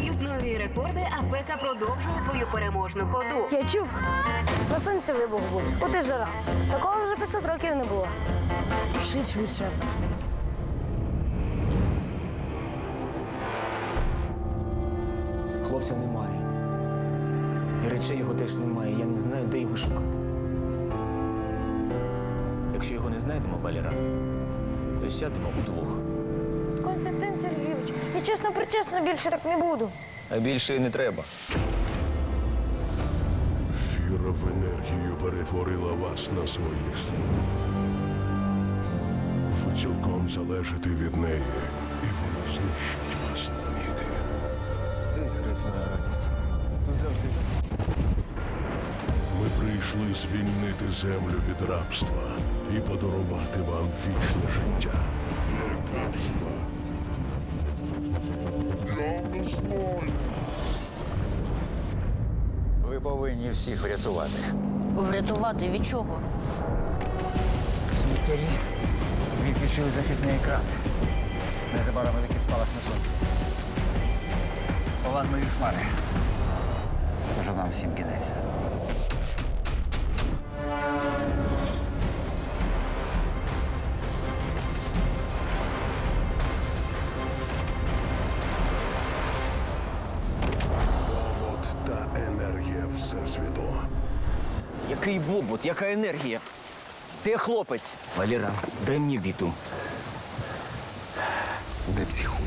б'ють нові рекорди, а спека продовжує свою переможну ходу. Я чув, на сонці вибух був. От і жара. Такого вже 500 років не було. Пішли швидше. Хлопця немає. І речей його теж немає. Я не знаю, де його шукати. Якщо його не знайдемо, Валера, то сядемо удвох. Константин Сергійович, я чесно-причесно більше так не буду. А більше і не треба. Віра в енергію перетворила вас на своїх слуг. Ви цілком залежите від неї, і вона знищить вас навіки. Здесь грець моя радість. Тут завжди. Ми прийшли звільнити землю від рабства і подарувати вам вічне життя. Ви повинні всіх врятувати. Врятувати від чого? Сміттярі відключили захисний екран. Незабаром великий спалах на сонці. Повазливі хмари. Тож нам всім кінець. От та енергія Всесвіту. Який бобот, яка енергія? Де хлопець? Валера, дай мені біту. Не психуй.